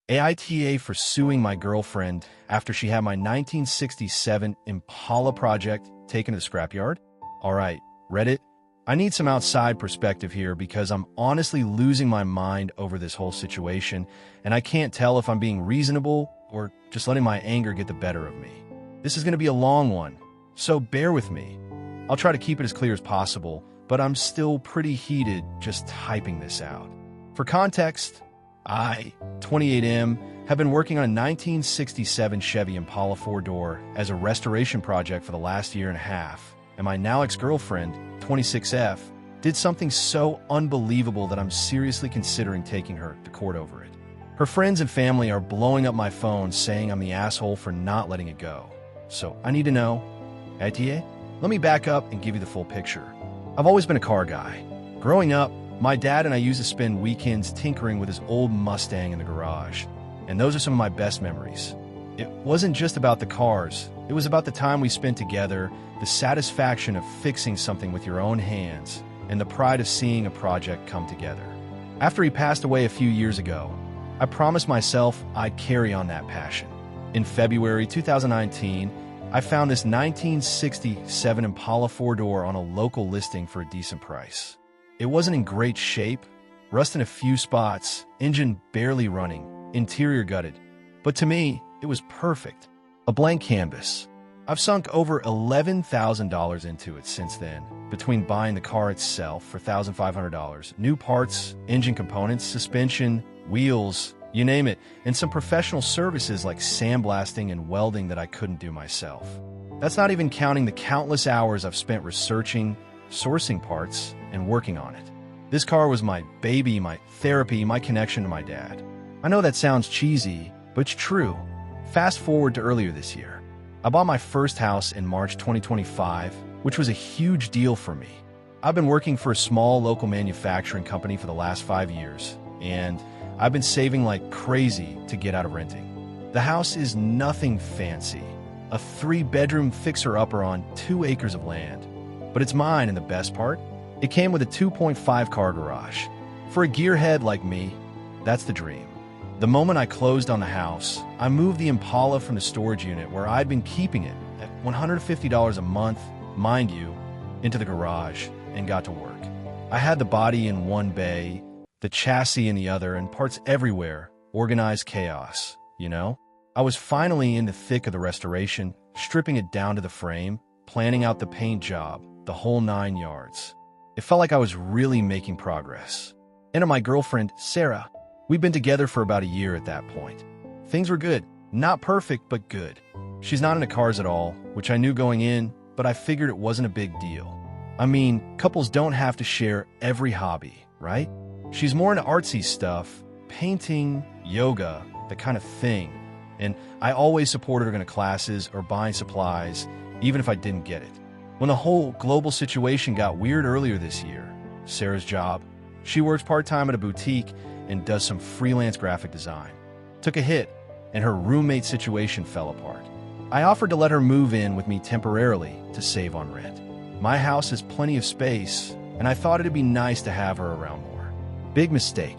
AITA for suing my girlfriend after she had my 1967 Impala project taken to the scrapyard? Alright, Reddit, I need some outside perspective here because I'm honestly losing my mind over this whole situation, and I can't tell if I'm being reasonable or just letting my anger get the better of me. This is going to be a long one, so bear with me. I'll try to keep it as clear as possible, but I'm still pretty heated just typing this out. For context, I, 28M, have been working on a 1967 Chevy Impala 4-door as a restoration project for the last year and a half, and my now ex-girlfriend, 26F, did something so unbelievable that I'm seriously considering taking her to court over it. Her friends and family are blowing up my phone saying I'm the asshole for not letting it go. So I need to know, AITA, let me back up and give you the full picture. I've always been a car guy. Growing up, my dad and I used to spend weekends tinkering with his old Mustang in the garage, and those are some of my best memories. It wasn't just about the cars, it was about the time we spent together, the satisfaction of fixing something with your own hands, and the pride of seeing a project come together. After he passed away a few years ago, I promised myself I'd carry on that passion. In February 2019, I found this 1967 Impala 4-door on a local listing for a decent price. It wasn't in great shape, rust in a few spots, engine barely running, interior gutted. But to me, it was perfect. A blank canvas. I've sunk over $11,000 into it since then, between buying the car itself for $1,500, new parts, engine components, suspension, wheels, you name it, and some professional services like sandblasting and welding that I couldn't do myself. That's not even counting the countless hours I've spent researching, sourcing parts, and working on it. This car was my baby, my therapy, my connection to my dad. I know that sounds cheesy, but it's true. Fast forward to earlier this year. I bought my first house in March 2025, which was a huge deal for me. I've been working for a small local manufacturing company for the last 5 years, and I've been saving like crazy to get out of renting. The house is nothing fancy, a 3-bedroom fixer-upper on 2 acres of land. But it's mine, and the best part? It came with a 2.5-car garage. For a gearhead like me, that's the dream. The moment I closed on the house, I moved the Impala from the storage unit where I'd been keeping it at $150 a month, mind you, into the garage and got to work. I had the body in one bay, the chassis in the other, and parts everywhere, organized chaos, you know? I was finally in the thick of the restoration, stripping it down to the frame, planning out the paint job, the whole 9 yards. It felt like I was really making progress. Enter my girlfriend, Sarah. We'd been together for about a year at that point. Things were good. Not perfect, but good. She's not into cars at all, which I knew going in, but I figured it wasn't a big deal. I mean, couples don't have to share every hobby, right? She's more into artsy stuff, painting, yoga, that kind of thing. And I always supported her going to classes or buying supplies, even if I didn't get it. When the whole global situation got weird earlier this year, Sarah's job, she works part-time at a boutique and does some freelance graphic design, took a hit, and her roommate situation fell apart. I offered to let her move in with me temporarily to save on rent. My house has plenty of space, and I thought it'd be nice to have her around more. Big mistake.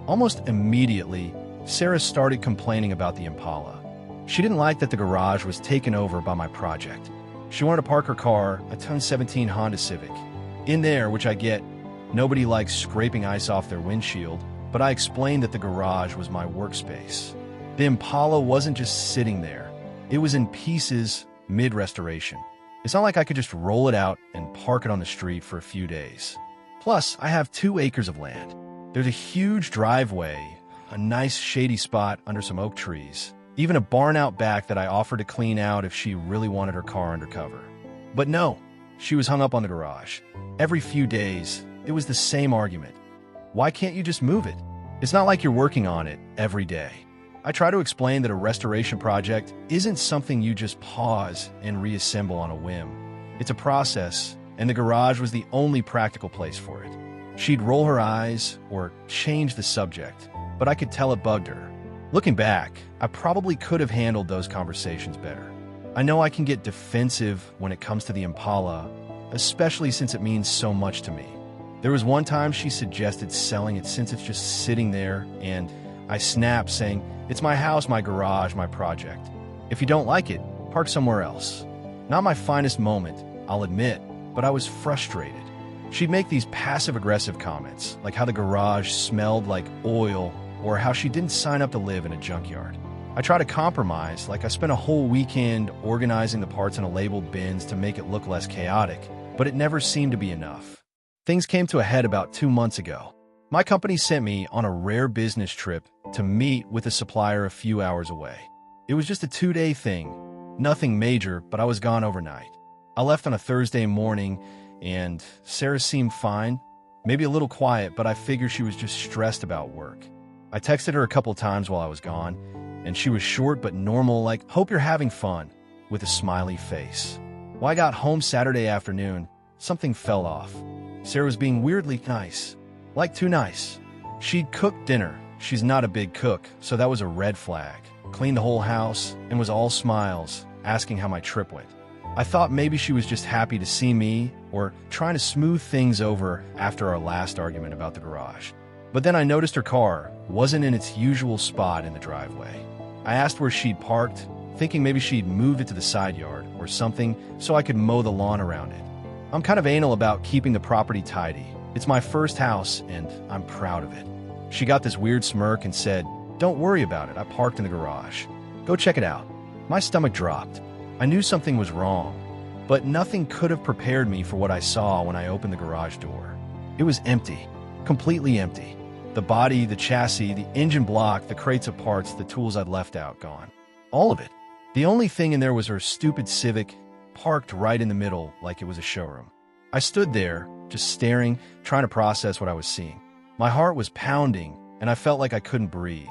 Almost immediately, Sarah started complaining about the Impala. She didn't like that the garage was taken over by my project. She wanted to park her car, a 2017 Honda Civic. In there, which I get, nobody likes scraping ice off their windshield, but I explained that the garage was my workspace. The Impala wasn't just sitting there. It was in pieces mid-restoration. It's not like I could just roll it out and park it on the street for a few days. Plus, I have 2 acres of land. There's a huge driveway, a nice shady spot under some oak trees, even a barn out back that I offered to clean out if she really wanted her car undercover. But no, she was hung up on the garage. Every few days, it was the same argument. Why can't you just move it? It's not like you're working on it every day. I try to explain that a restoration project isn't something you just pause and reassemble on a whim. It's a process, and the garage was the only practical place for it. She'd roll her eyes or change the subject, but I could tell it bugged her. Looking back, I probably could have handled those conversations better. I know I can get defensive when it comes to the Impala, especially since it means so much to me. There was one time she suggested selling it since it's just sitting there, and I snapped, saying, "It's my house, my garage, my project. If you don't like it, park somewhere else." Not my finest moment, I'll admit, but I was frustrated. She'd make these passive-aggressive comments, like how the garage smelled like oil or how she didn't sign up to live in a junkyard. I tried to compromise, like I spent a whole weekend organizing the parts into labeled bins to make it look less chaotic, but it never seemed to be enough. Things came to a head about 2 months ago. My company sent me on a rare business trip to meet with a supplier a few hours away. It was just a 2-day thing, nothing major, but I was gone overnight. I left on a Thursday morning, and Sarah seemed fine, maybe a little quiet, but I figured she was just stressed about work. I texted her a couple times while I was gone, and she was short but normal, like, "Hope you're having fun," with a smiley face. When I got home Saturday afternoon, something fell off. Sarah was being weirdly nice, like too nice. She'd cooked dinner. She's not a big cook, so that was a red flag. Cleaned the whole house and was all smiles, asking how my trip went. I thought maybe she was just happy to see me or trying to smooth things over after our last argument about the garage. But then I noticed her car wasn't in its usual spot in the driveway. I asked where she'd parked, thinking maybe she'd moved it to the side yard or something so I could mow the lawn around it. I'm kind of anal about keeping the property tidy. It's my first house, and I'm proud of it. She got this weird smirk and said, "Don't worry about it, I parked in the garage. Go check it out." My stomach dropped. I knew something was wrong, but nothing could have prepared me for what I saw when I opened the garage door. It was empty, completely empty. The body, the chassis, the engine block, the crates of parts, the tools I'd left out, gone. All of it. The only thing in there was her stupid Civic, parked right in the middle like it was a showroom. I stood there, just staring, trying to process what I was seeing. My heart was pounding, and I felt like I couldn't breathe.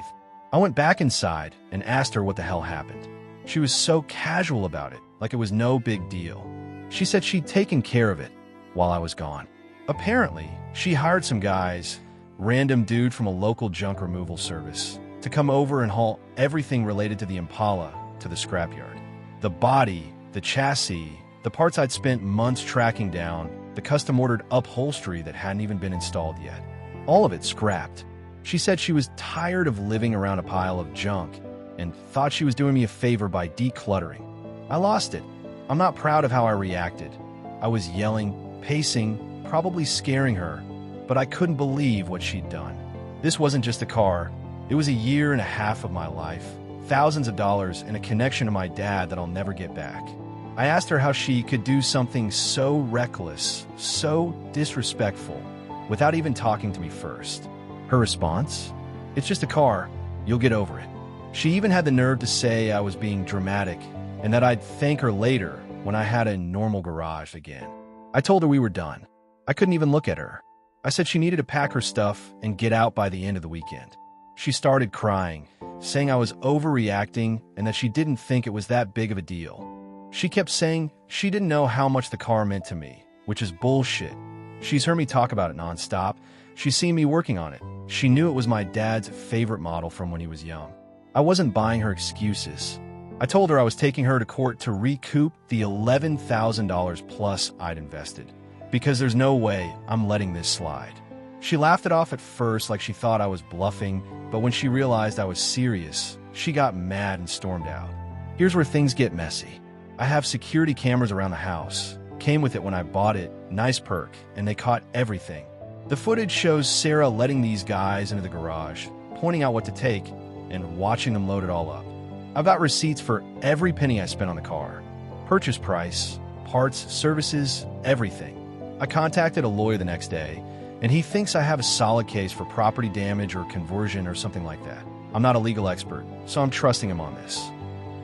I went back inside and asked her what the hell happened. She was so casual about it, like it was no big deal. She said she'd taken care of it while I was gone. Apparently, she hired some guys, random dude from a local junk removal service, to come over and haul everything related to the Impala to the scrapyard. The body, the chassis, the parts I'd spent months tracking down, the custom-ordered upholstery that hadn't even been installed yet. All of it scrapped. She said she was tired of living around a pile of junk and thought she was doing me a favor by decluttering. I lost it. I'm not proud of how I reacted. I was yelling, pacing, probably scaring her, but I couldn't believe what she'd done. This wasn't just a car. It was a year and a half of my life, thousands of dollars, and a connection to my dad that I'll never get back. I asked her how she could do something so reckless, so disrespectful, without even talking to me first. Her response? "It's just a car. You'll get over it." She even had the nerve to say I was being dramatic and that I'd thank her later when I had a normal garage again. I told her we were done. I couldn't even look at her. I said she needed to pack her stuff and get out by the end of the weekend. She started crying, saying I was overreacting and that she didn't think it was that big of a deal. She kept saying she didn't know how much the car meant to me, which is bullshit. She's heard me talk about it nonstop. She's seen me working on it. She knew it was my dad's favorite model from when he was young. I wasn't buying her excuses. I told her I was taking her to court to recoup the $11,000 plus I'd invested, because there's no way I'm letting this slide. She laughed it off at first like she thought I was bluffing, but when she realized I was serious, she got mad and stormed out. Here's where things get messy. I have security cameras around the house. Came with it when I bought it, nice perk, and they caught everything. The footage shows Sarah letting these guys into the garage, pointing out what to take, and watching them load it all up. I've got receipts for every penny I spent on the car. Purchase price, parts, services, everything. I contacted a lawyer the next day, and he thinks I have a solid case for property damage or conversion or something like that. I'm not a legal expert, so I'm trusting him on this.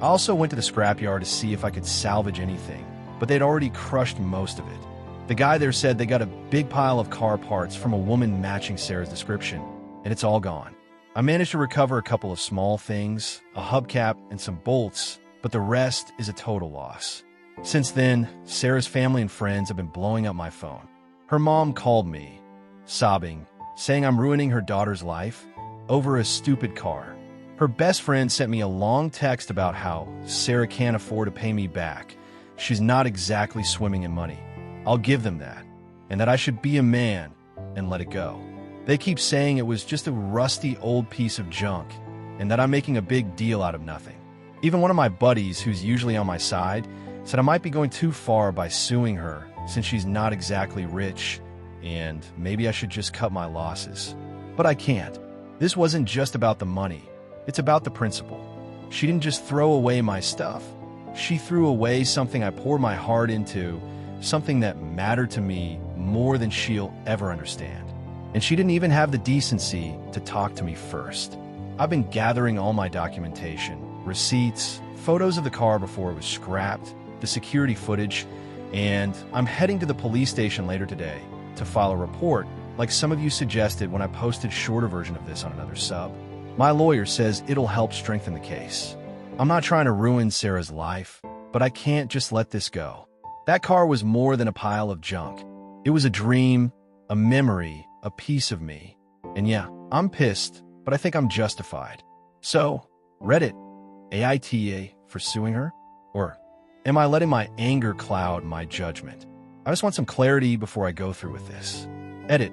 I also went to the scrapyard to see if I could salvage anything, but they'd already crushed most of it. The guy there said they got a big pile of car parts from a woman matching Sarah's description, and it's all gone. I managed to recover a couple of small things, a hubcap and some bolts, but the rest is a total loss. Since then, Sarah's family and friends have been blowing up my phone. Her mom called me, sobbing, saying I'm ruining her daughter's life over a stupid car. Her best friend sent me a long text about how Sarah can't afford to pay me back. She's not exactly swimming in money. I'll give them that, and that I should be a man and let it go. They keep saying it was just a rusty old piece of junk and that I'm making a big deal out of nothing. Even one of my buddies, who's usually on my side, said I might be going too far by suing her since she's not exactly rich and maybe I should just cut my losses. But I can't. This wasn't just about the money. It's about the principle. She didn't just throw away my stuff. She threw away something I poured my heart into, something that mattered to me more than she'll ever understand. And she didn't even have the decency to talk to me first. I've been gathering all my documentation, receipts, photos of the car before it was scrapped, the security footage, and I'm heading to the police station later today to file a report, like some of you suggested when I posted a shorter version of this on another sub. My lawyer says it'll help strengthen the case. I'm not trying to ruin Sarah's life, but I can't just let this go. That car was more than a pile of junk. It was a dream, a memory, a piece of me. And yeah, I'm pissed, but I think I'm justified. So, Reddit, aita for suing her? Or am I letting my anger cloud my judgment? I just want some clarity before I go through with this. Edit.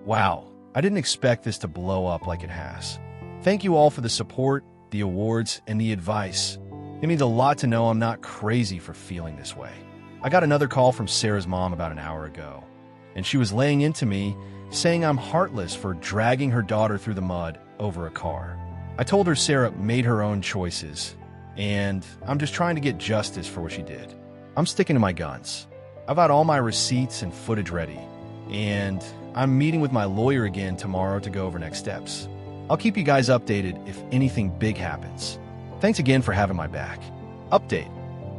Wow, I didn't expect this to blow up like it has. Thank you all for the support, the awards, and the advice. It means a lot to know I'm not crazy for feeling this way. I got another call from Sarah's mom about an hour ago, and she was laying into me, saying I'm heartless for dragging her daughter through the mud over a car. I told her Sarah made her own choices, and I'm just trying to get justice for what she did. I'm sticking to my guns. I've got all my receipts and footage ready, and I'm meeting with my lawyer again tomorrow to go over next steps. I'll keep you guys updated if anything big happens. Thanks again for having my back. Update.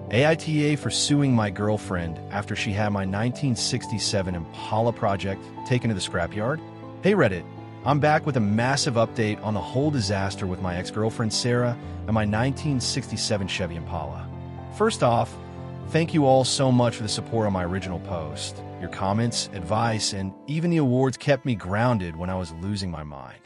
aita for suing my girlfriend after she had my 1967 Impala project taken to the scrapyard. Hey Reddit, I'm back with a massive update on the whole disaster with my ex-girlfriend Sarah and my 1967 Chevy Impala. First off, thank you all so much for the support on my original post. Your comments, advice, and even the awards kept me grounded when I was losing my mind.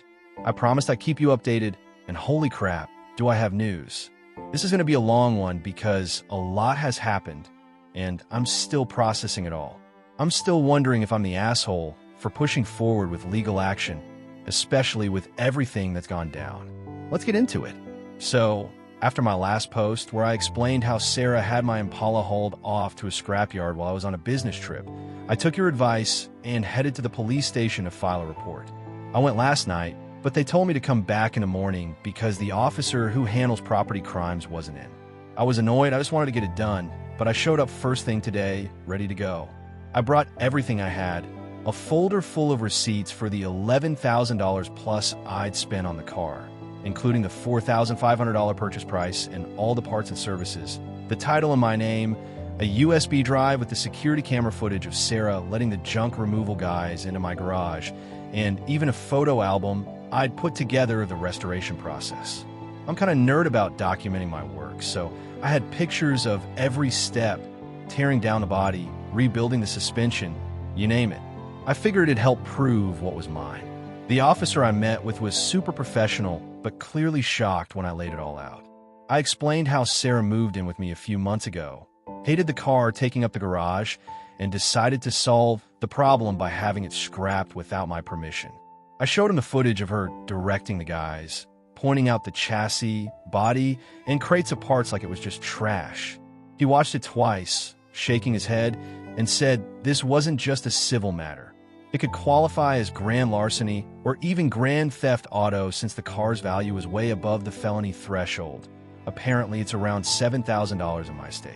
I promised I'd keep you updated, and holy crap, do I have news. This is going to be a long one because a lot has happened, and I'm still processing it all. I'm still wondering if I'm the asshole for pushing forward with legal action, especially with everything that's gone down. Let's get into it. So, after my last post, where I explained how Sarah had my Impala hauled off to a scrapyard while I was on a business trip, I took your advice and headed to the police station to file a report. I went last night, but they told me to come back in the morning because the officer who handles property crimes wasn't in. I was annoyed, I just wanted to get it done, but I showed up first thing today, ready to go. I brought everything I had, a folder full of receipts for the $11,000 plus I'd spent on the car, including the $4,500 purchase price and all the parts and services, the title in my name, a USB drive with the security camera footage of Sarah letting the junk removal guys into my garage, and even a photo album I'd put together of the restoration process. I'm kind of nerd about documenting my work, so I had pictures of every step, tearing down the body, rebuilding the suspension, you name it. I figured it'd help prove what was mine. The officer I met with was super professional, but clearly shocked when I laid it all out. I explained how Sarah moved in with me a few months ago, hated the car taking up the garage, and decided to solve the problem by having it scrapped without my permission. I showed him the footage of her directing the guys, pointing out the chassis, body, and crates of parts like it was just trash. He watched it twice, shaking his head, and said this wasn't just a civil matter. It could qualify as grand larceny or even grand theft auto since the car's value was way above the felony threshold. Apparently, it's around $7,000 in my state.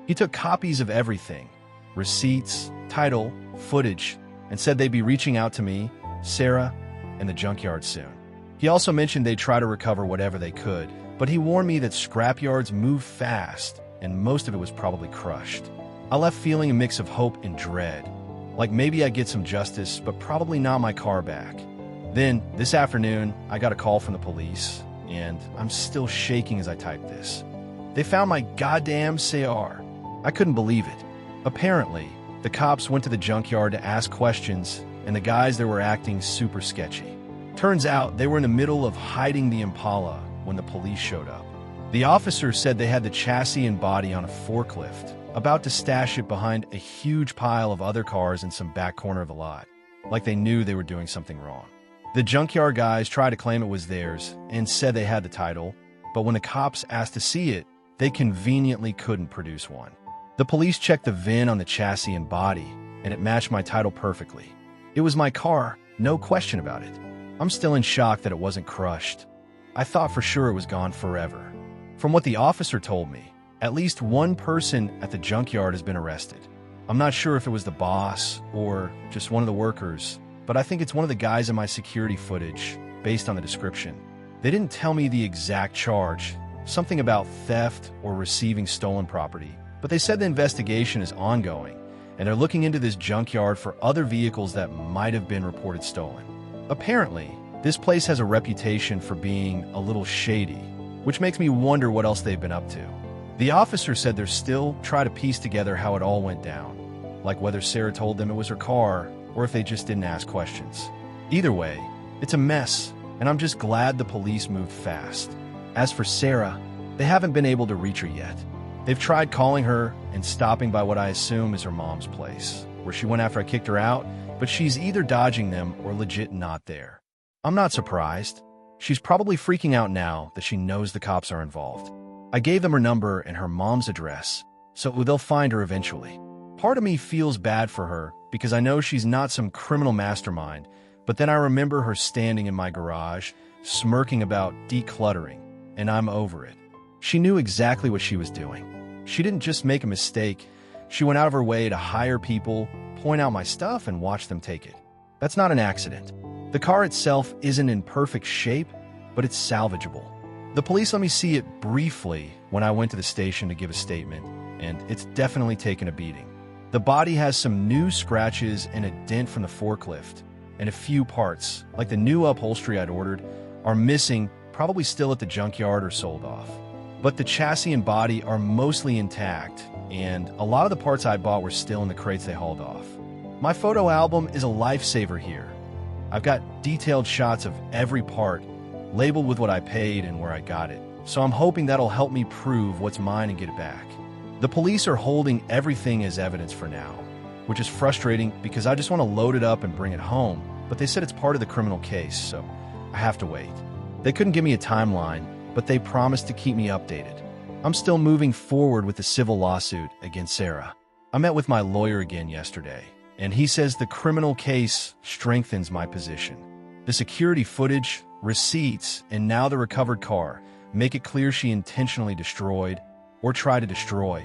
He took copies of everything, receipts, title, footage, and said they'd be reaching out to me, Sarah, and the junkyard soon. He also mentioned they'd try to recover whatever they could, but he warned me that scrapyards move fast, and most of it was probably crushed. I left feeling a mix of hope and dread, like maybe I'd get some justice, but probably not my car back. Then, this afternoon, I got a call from the police, and I'm still shaking as I type this. They found my goddamn CR. I couldn't believe it. Apparently, the cops went to the junkyard to ask questions, and the guys there were acting super sketchy. Turns out they were in the middle of hiding the Impala when the police showed up. The officer said they had the chassis and body on a forklift, about to stash it behind a huge pile of other cars in some back corner of the lot, like they knew they were doing something wrong. The junkyard guys tried to claim it was theirs and said they had the title, but when the cops asked to see it, they conveniently couldn't produce one. The police checked the VIN on the chassis and body, and it matched my title perfectly. It was my car, no question about it. I'm still in shock that it wasn't crushed. I thought for sure it was gone forever. From what the officer told me, at least one person at the junkyard has been arrested. I'm not sure if it was the boss or just one of the workers, but I think it's one of the guys in my security footage, based on the description. They didn't tell me the exact charge, something about theft or receiving stolen property, but they said the investigation is ongoing, and they're looking into this junkyard for other vehicles that might have been reported stolen. Apparently, this place has a reputation for being a little shady, which makes me wonder what else they've been up to. The officer said they're still trying to piece together how it all went down, like whether Sarah told them it was her car or if they just didn't ask questions. Either way, it's a mess, and I'm just glad the police moved fast. As for Sarah, they haven't been able to reach her yet. They've tried calling her and stopping by what I assume is her mom's place, where she went after I kicked her out, but she's either dodging them or legit not there. I'm not surprised. She's probably freaking out now that she knows the cops are involved. I gave them her number and her mom's address, so they'll find her eventually. Part of me feels bad for her because I know she's not some criminal mastermind, but then I remember her standing in my garage, smirking about decluttering, and I'm over it. She knew exactly what she was doing. She didn't just make a mistake. She went out of her way to hire people, point out my stuff, and watch them take it. That's not an accident. The car itself isn't in perfect shape, but it's salvageable. The police let me see it briefly when I went to the station to give a statement, and it's definitely taken a beating. The body has some new scratches and a dent from the forklift, and a few parts, like the new upholstery I'd ordered, are missing, probably still at the junkyard or sold off. But the chassis and body are mostly intact, and a lot of the parts I bought were still in the crates they hauled off. My photo album is a lifesaver here. I've got detailed shots of every part, labeled with what I paid and where I got it, so I'm hoping that'll help me prove what's mine and get it back. The police are holding everything as evidence for now, which is frustrating because I just want to load it up and bring it home, but they said it's part of the criminal case, so I have to wait. They couldn't give me a timeline, but they promised to keep me updated. I'm still moving forward with the civil lawsuit against Sarah. I met with my lawyer again yesterday, and he says the criminal case strengthens my position. The security footage, receipts, and now the recovered car make it clear she intentionally destroyed or tried to destroy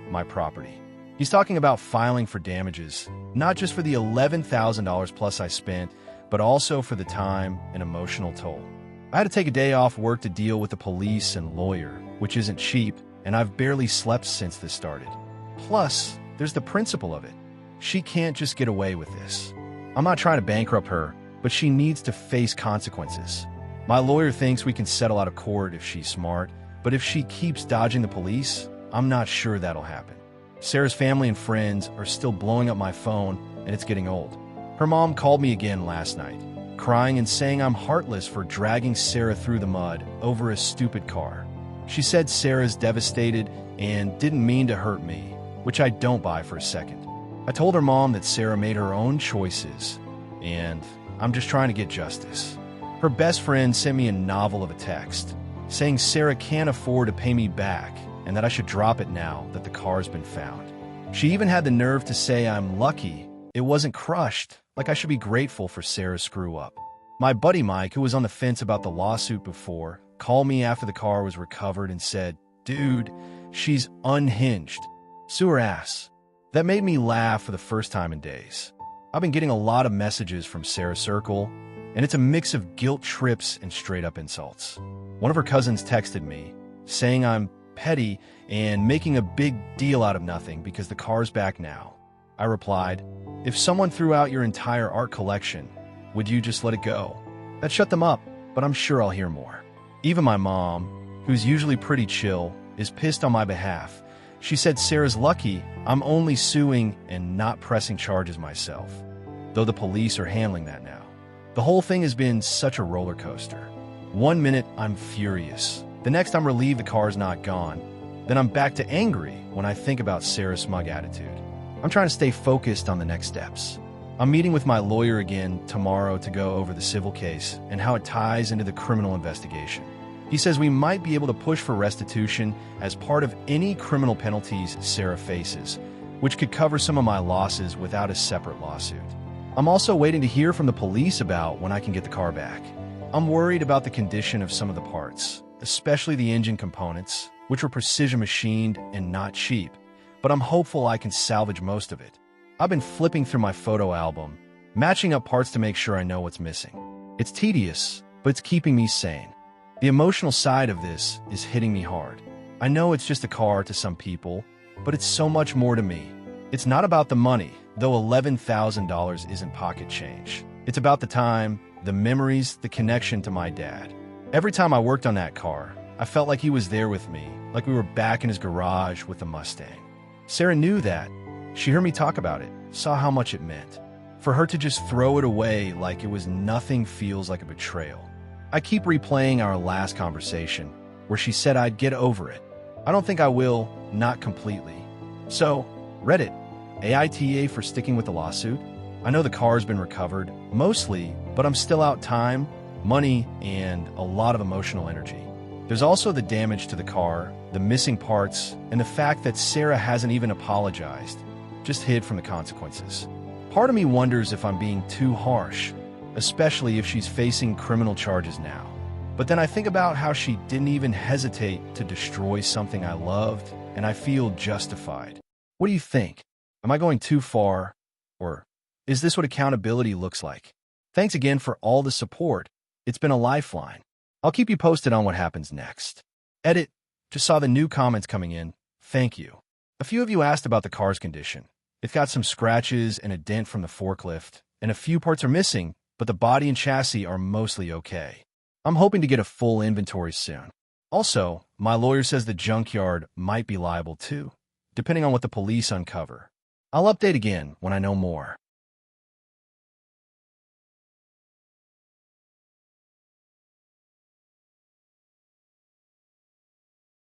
my property. He's talking about filing for damages, not just for the $11,000 plus I spent, but also for the time and emotional toll. I had to take a day off work to deal with the police and lawyer, which isn't cheap, and I've barely slept since this started. Plus, there's the principle of it. She can't just get away with this. I'm not trying to bankrupt her, but she needs to face consequences. My lawyer thinks we can settle out of court if she's smart, but if she keeps dodging the police, I'm not sure that'll happen. Sarah's family and friends are still blowing up my phone, and it's getting old. Her mom called me again last night, crying and saying I'm heartless for dragging Sarah through the mud over a stupid car. She said Sarah's devastated and didn't mean to hurt me, which I don't buy for a second. I told her mom that Sarah made her own choices, and I'm just trying to get justice. Her best friend sent me a novel of a text, saying Sarah can't afford to pay me back and that I should drop it now that the car's been found. She even had the nerve to say I'm lucky it wasn't crushed, like I should be grateful for Sarah's screw-up. My buddy Mike, who was on the fence about the lawsuit before, called me after the car was recovered and said, "Dude, she's unhinged. Sue her ass." That made me laugh for the first time in days. I've been getting a lot of messages from Sarah's circle, and it's a mix of guilt trips and straight-up insults. One of her cousins texted me, saying I'm petty and making a big deal out of nothing because the car's back now. I replied, "If someone threw out your entire art collection, would you just let it go?" That shut them up, but I'm sure I'll hear more. Even my mom, who's usually pretty chill, is pissed on my behalf. She said Sarah's lucky I'm only suing and not pressing charges myself, though the police are handling that now. The whole thing has been such a roller coaster. One minute I'm furious, the next I'm relieved the car's not gone, then I'm back to angry when I think about Sarah's smug attitude. I'm trying to stay focused on the next steps. I'm meeting with my lawyer again tomorrow to go over the civil case and how it ties into the criminal investigation. He says we might be able to push for restitution as part of any criminal penalties Sarah faces, which could cover some of my losses without a separate lawsuit. I'm also waiting to hear from the police about when I can get the car back. I'm worried about the condition of some of the parts, especially the engine components, which were precision machined and not cheap, but I'm hopeful I can salvage most of it. I've been flipping through my photo album, matching up parts to make sure I know what's missing. It's tedious, but it's keeping me sane. The emotional side of this is hitting me hard. I know it's just a car to some people, but it's so much more to me. It's not about the money, though $11,000 isn't pocket change. It's about the time, the memories, the connection to my dad. Every time I worked on that car, I felt like he was there with me, like we were back in his garage with the Mustang. Sarah knew that. She heard me talk about it, saw how much it meant. For her to just throw it away like it was nothing feels like a betrayal. I keep replaying our last conversation, where she said I'd get over it. I don't think I will, not completely. So, Reddit, aita for sticking with the lawsuit. I know the car's been recovered, mostly, but I'm still out time, money, and a lot of emotional energy. There's also the damage to the car, the missing parts, and the fact that Sarah hasn't even apologized, just hid from the consequences. Part of me wonders if I'm being too harsh, especially if she's facing criminal charges now. But then I think about how she didn't even hesitate to destroy something I loved, and I feel justified. What do you think? Am I going too far? Or is this what accountability looks like? Thanks again for all the support. It's been a lifeline. I'll keep you posted on what happens next. Edit. Just saw the new comments coming in. Thank you. A few of you asked about the car's condition. It's got some scratches and a dent from the forklift, and a few parts are missing, but the body and chassis are mostly okay. I'm hoping to get a full inventory soon. Also, my lawyer says the junkyard might be liable too, depending on what the police uncover. I'll update again when I know more.